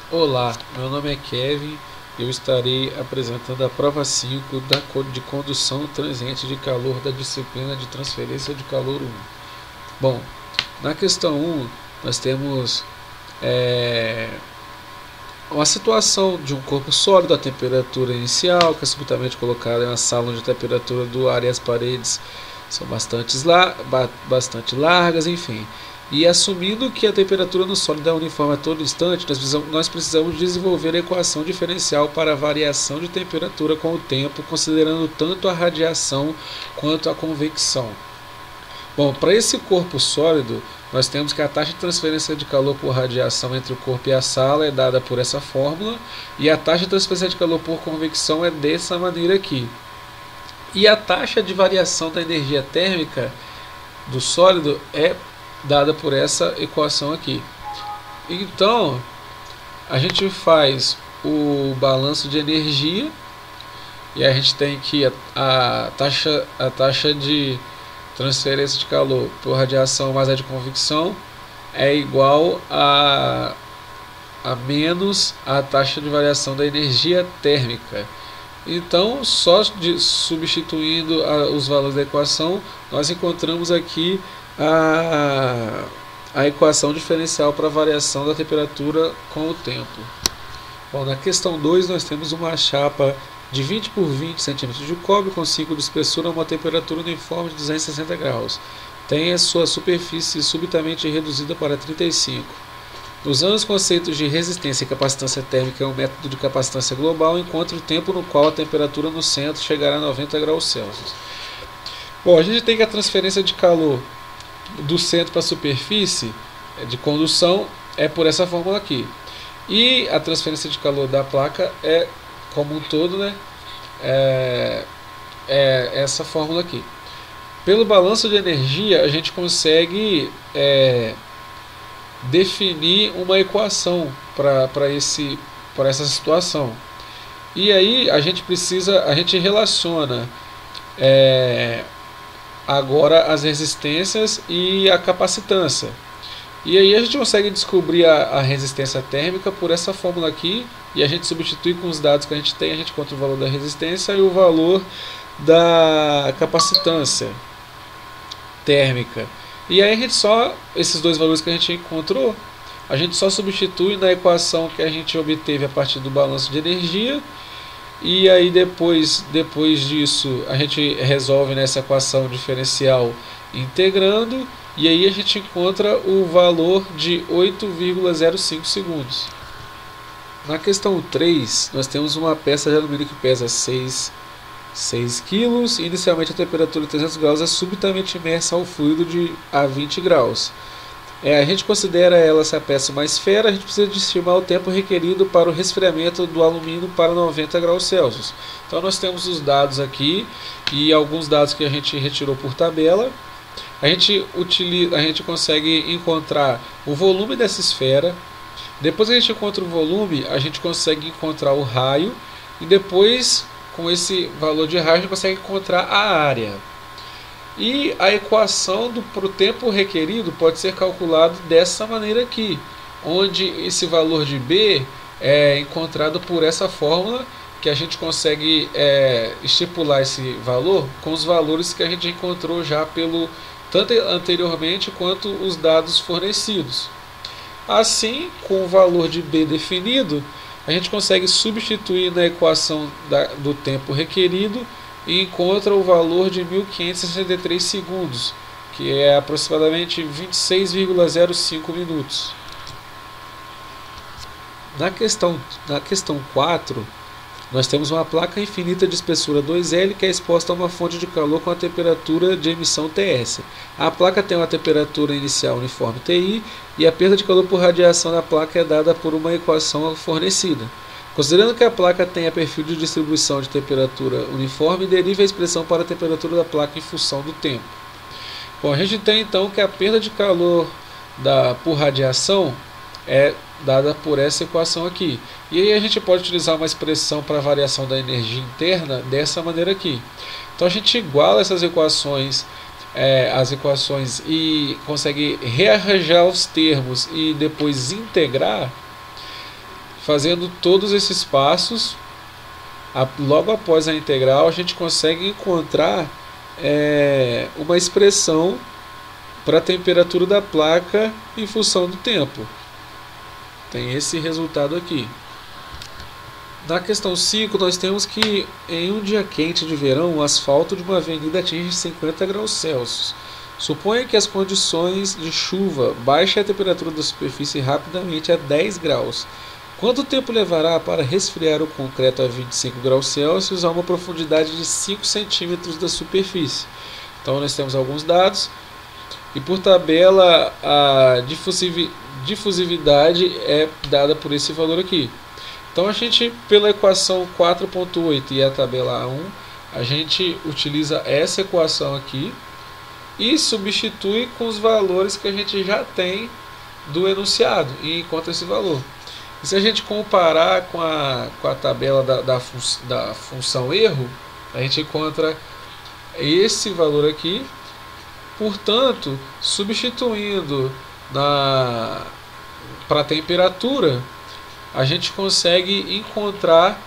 Olá, meu nome é Kevin e eu estarei apresentando a prova 5 de condução transiente de calor da disciplina de transferência de calor 1. Bom, na questão 1 nós temos é, uma situação de um corpo sólido, a temperatura inicial, que é subitamente colocada em uma sala onde a temperatura do ar e as paredes são bastante largas, enfim. E assumindo que a temperatura no sólido é uniforme a todo instante, nós precisamos desenvolver a equação diferencial para a variação de temperatura com o tempo, considerando tanto a radiação quanto a convecção. Bom, para esse corpo sólido, nós temos que a taxa de transferência de calor por radiação entre o corpo e a sala é dada por essa fórmula, e a taxa de transferência de calor por convecção é dessa maneira aqui. E a taxa de variação da energia térmica do sólido é dada por essa equação aqui. Então, a gente faz o balanço de energia e a gente tem que a taxa de transferência de calor por radiação mais a de convecção é igual a menos a taxa de variação da energia térmica. Então, só substituindo os valores da equação, nós encontramos aqui a equação diferencial para a variação da temperatura com o tempo. Bom, na questão 2 nós temos uma chapa de 20 por 20 centímetros de cobre com 5 de espessura a uma temperatura uniforme de 260 graus. Tem a sua superfície subitamente reduzida para 35. Usando os conceitos de resistência e capacitância térmica em um método de capacitância global, encontre o tempo no qual a temperatura no centro chegará a 90 graus Celsius. Bom, a gente tem que a transferência de calor do centro para a superfície de condução é por essa fórmula aqui. E a transferência de calor da placa é, como um todo, né, é essa fórmula aqui. Pelo balanço de energia, a gente consegue definir uma equação para essa situação. E aí a gente relaciona agora as resistências e a capacitância. E aí a gente consegue descobrir a resistência térmica por essa fórmula aqui, e a gente substitui com os dados que a gente tem, a gente encontra o valor da resistência e o valor da capacitância térmica. E aí esses dois valores que a gente encontrou, a gente só substitui na equação que a gente obteve a partir do balanço de energia. E aí depois disso a gente resolve nessa equação diferencial integrando, e aí a gente encontra o valor de 8,05 segundos. Na questão 3, nós temos uma peça de alumínio que pesa 6 kg. Inicialmente a temperatura de 300 graus é subitamente imersa ao fluido a 20 graus. A gente considera ela essa peça uma esfera, a gente precisa de estimar o tempo requerido para o resfriamento do alumínio para 90 graus Celsius. Então nós temos os dados aqui e alguns dados que a gente retirou por tabela. A gente consegue encontrar o volume dessa esfera. Depois que a gente encontra o volume, a gente consegue encontrar o raio, e depois, com esse valor de raio, a gente consegue encontrar a área. E a equação para o tempo requerido pode ser calculado dessa maneira aqui, onde esse valor de B é encontrado por essa fórmula, que a gente consegue estipular esse valor com os valores que a gente encontrou já tanto anteriormente quanto os dados fornecidos. Assim, com o valor de B definido, a gente consegue substituir na equação do tempo requerido e encontra o valor de 1563 segundos, que é aproximadamente 26,05 minutos. Na questão 4, nós temos uma placa infinita de espessura 2L que é exposta a uma fonte de calor com a temperatura de emissão TS. A placa tem uma temperatura inicial uniforme TI e a perda de calor por radiação da placa é dada por uma equação fornecida. Considerando que a placa tenha perfil de distribuição de temperatura uniforme, derive a expressão para a temperatura da placa em função do tempo. Bom, a gente tem então que a perda de calor por radiação é dada por essa equação aqui. E aí a gente pode utilizar uma expressão para a variação da energia interna dessa maneira aqui. Então a gente iguala essas equações, e consegue rearranjar os termos e depois integrar, Fazendo todos esses passos, logo após a integral, a gente consegue encontrar uma expressão para a temperatura da placa em função do tempo. Tem esse resultado aqui. Na questão 5, nós temos que em um dia quente de verão, o asfalto de uma avenida atinge 50 graus Celsius. Suponha que as condições de chuva baixem a temperatura da superfície rapidamente a 10 graus. Quanto tempo levará para resfriar o concreto a 25 graus Celsius a uma profundidade de 5 centímetros da superfície? Então nós temos alguns dados e por tabela a difusividade é dada por esse valor aqui. Então a gente, pela equação 4.8 e a tabela A1, a gente utiliza essa equação aqui e substitui com os valores que a gente já tem do enunciado e encontra esse valor. E se a gente comparar com a tabela da função erro, a gente encontra esse valor aqui. Portanto, substituindo para a temperatura, a gente consegue encontrar,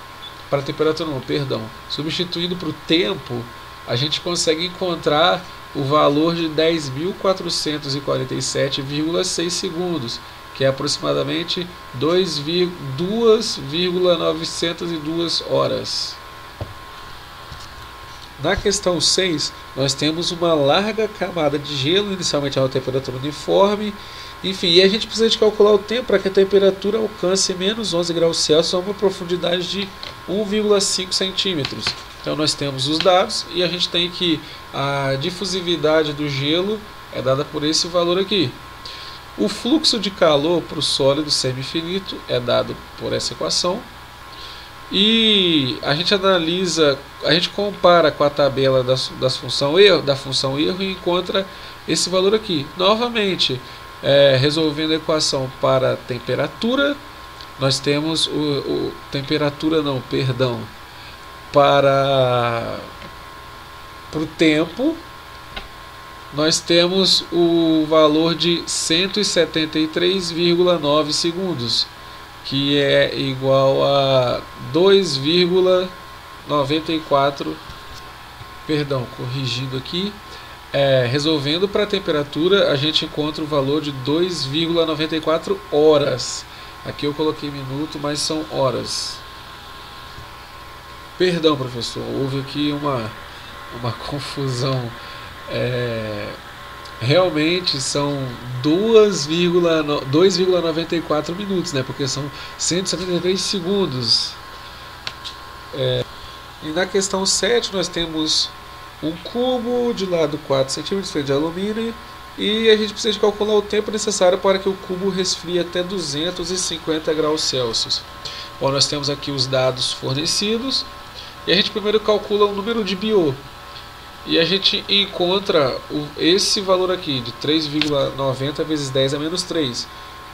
para a temperatura não, perdão, substituindo para o tempo, a gente consegue encontrar o valor de 10.447,6 segundos, que é aproximadamente 2,902 horas. Na questão 6, nós temos uma larga camada de gelo, inicialmente a uma temperatura uniforme. Enfim, e a gente precisa de calcular o tempo para que a temperatura alcance menos 11 graus Celsius a uma profundidade de 1,5 centímetros. Então nós temos os dados e a gente tem que a difusividade do gelo é dada por esse valor aqui. O fluxo de calor para o sólido semi-infinito é dado por essa equação. E a gente analisa, a gente compara com a tabela da função erro e encontra esse valor aqui. Novamente, resolvendo a equação para temperatura, nós temos para o tempo, nós temos o valor de 173,9 segundos, que é igual a 2,94, perdão, corrigindo aqui, resolvendo para a temperatura, a gente encontra o valor de 2,94 horas. Aqui eu coloquei minuto, mas são horas. Perdão, professor, houve aqui uma confusão. Realmente são 2,94 minutos, né? Porque são 173 segundos. E na questão 7 nós temos um cubo de lado 4 cm feito de alumínio e a gente precisa de calcular o tempo necessário para que o cubo resfrie até 250 graus Celsius. Bom, nós temos aqui os dados fornecidos e a gente primeiro calcula o número de Biot. E a gente encontra esse valor aqui de 3,90 vezes 10 a menos 3.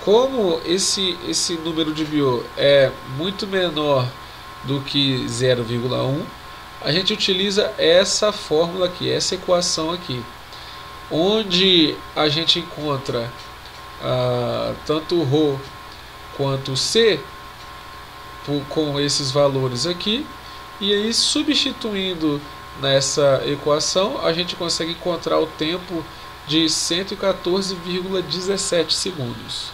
Como esse número de Biot é muito menor do que 0,1, a gente utiliza essa fórmula aqui, essa equação aqui, onde a gente encontra tanto ρ quanto C com esses valores aqui, e aí substituindo nessa equação a gente consegue encontrar o tempo de 114,17 segundos.